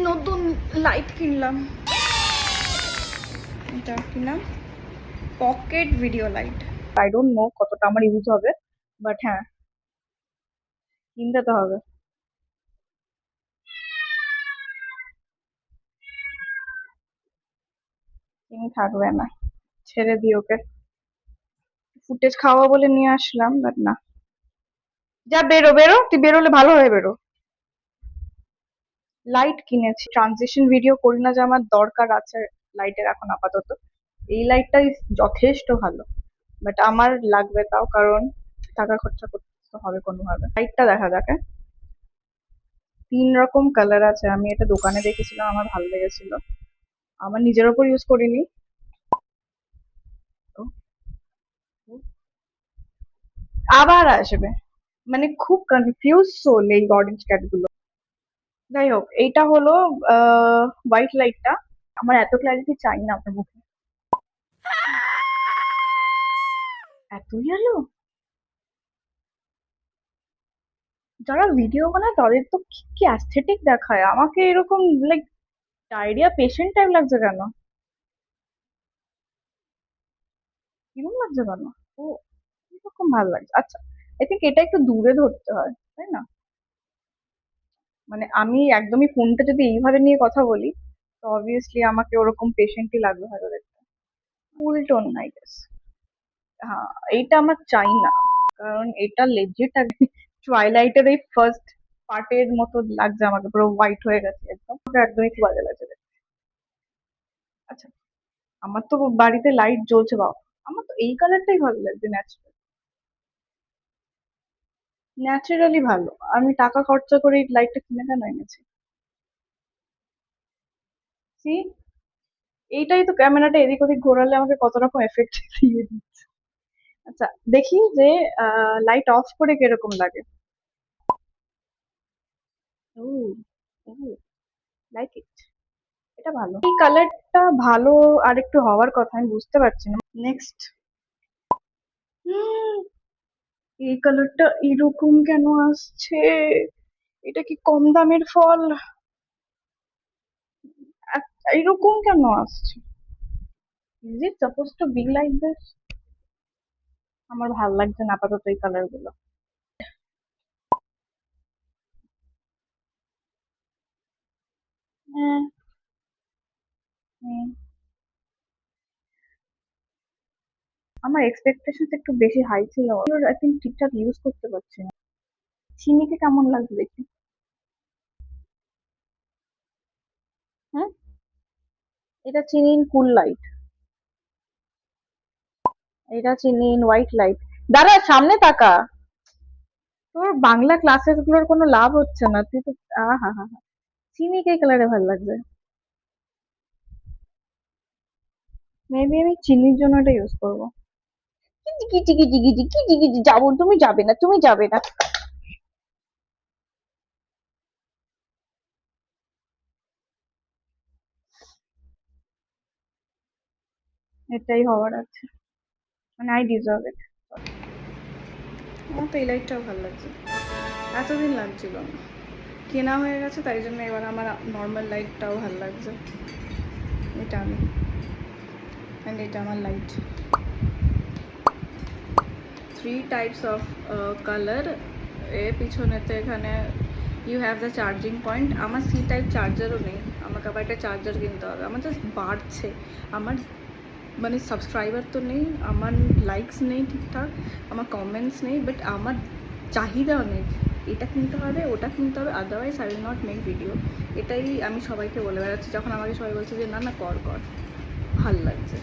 নতুন লাইট কিনলাম, এটা কিনলাম pocket video light. I don't know কতটা আমার ইউজ হবে, বাট হ্যাঁ কিনতে তো হবে। কিনে থাকবে না, ছেড়ে দিই ওকে। ফুটেজ খাওয়া বলে নিয়ে আসলাম, বাট না। যা বেরো বেরো, তুই বেরোলে ভালো হয়ে বেরো। লাইট কিনেছি, ট্রানজিশন ভিডিও করি না যে আমার দরকার আছে লাইটের এখন আপাতত। এই লাইটটাই যথেষ্ট ভালো, বাট আমার লাগবে তাও, কারণ টাকা খরচা করতে হবে কোনোভাবে। লাইটটা দেখা যাক। 3 রকম কালার আছে, আমি এটা দোকানে দেখেছিলাম, আমার ভালো লেগেছিল, আমার নিজের ওপর ইউজ করিনি। তো আবার আসবে, মানে খুব কনফিউজ সোল এই অরেঞ্জ ক্যাট গুলো। যাই হোক, এইটা হলো হোয়াইট লাইটটা। আমার এত ক্ল্যারিটি চাই না আপনার মুখে। এতই আলো, যারা ভিডিও বানায় তাদের তো কি কি অ্যাস্থেটিক দেখায়, আমাকে এরকম লাইক ডায়রিয়া পেশেন্ট টাইপ লাগছে কেন? কিরকম লাগছে কেন? ও এরকম ভালো লাগছে। আচ্ছা, আই থিঙ্ক এটা একটু দূরে ধরতে হয়, তাই না? মানে আমি একদমই ফোনটা যদি এইভাবে নিয়ে কথা বলি, তো অবভিয়াসলি আমাকে ওরকম পেশেন্টই লাগবে হয়তো দেখতে। ফুল টোন আই গেস। হ্যাঁ, এইটা আমার চাই না, কারণ এটা লেজিট টুয়াইলাইটের এই ফার্স্ট পার্টের মতো লাগছে আমাকে, পুরো হোয়াইট হয়ে গেছে একদম, আমাকে একদমই খুব বাজে লাগছে দেখতে। আচ্ছা, আমার তো বাড়িতে লাইট জ্বলছে বাবা, আমার তো এই কালারটাই ভালো লাগছে, ন্যাচারাল, ন্যাচারালি ভালো। আমি টাকা খরচা করে এই লাইটটা কিনে কেন এনেছি? সি, এইটাই তো, ক্যামেরাটা এদিক ওদিক ঘোরালে আমাকে কত রকম এফেক্ট দিয়ে দিচ্ছে। আচ্ছা, দেখি যে লাইট অফ করে কিরকম লাগে। ও, লাইক ইট, এটা ভালো, এই কালারটা ভালো। আর একটু হওয়ার কথা, আমি বুঝতে পারছি না। নেক্সট, এই কালারটা এরকম কেন আসছে? এটা কি কম দামের ফল? এরকম কেন আসছে? Is it suppose two be like this? আমার ভালো লাগছে না আপাতত এই কালার গুলো। হ্যাঁ, হুম, আমার এক্সপেকটেশন একটু বেশি হাই ছিল, আই থিঙ্ক ঠিকঠাক ইউজ করতে পারছি না। চিনিকে কেমন লাগবে দেখি। হ্যাঁ, এটা চিনি কুল লাইট, এটা চিনি হোয়াইট লাইট। দাঁড়া, সামনে তাকা। তোর বাংলা ক্লাসেস গুলোর কোনো লাভ হচ্ছে না, তুই তো হা হা হা। চিনি কে কালারে ভালো লাগবে? মেবি আমি চিনির জন্য এটা ইউজ করবো। কিচি কিচি কিচি কিচি কিচি কিচি, যাবো, তুমি যাবে না, তুমি যাবে না। এটাই হওয়ার আছে, মানে আই ডিজার্ভ ইট। আমার তো এই লাইটটাও ভালো লাগছে, এতদিন লাগছিল না, কেনা হয়ে গেছে, তাই জন্য এবার আমার নর্মাল লাইটটাও ভালো লাগছে। এটা আমি, অ্যান্ড এটা আমার লাইট। 3 types of colour. এ পিছনেতে এখানে you have the charging point. আমার সি টাইপ চার্জারও নেই, আমাকে আবার একটা চার্জার কিনতে হবে। আমার জাস্ট বাড়ছে, আমার মানে সাবস্ক্রাইবার তো নেই, আমার লাইকস নেই ঠিকঠাক, আমার কমেন্টস নেই, বাট আমার চাহিদা অনেক। এটা কিনতে হবে, ওটা কিনতে হবে, otherwise I will not make video. এটাই আমি সবাইকে বলে বেড়াচ্ছি, যখন আমাকে সবাই বলছে যে না না কর কর, ভাল লাগছে।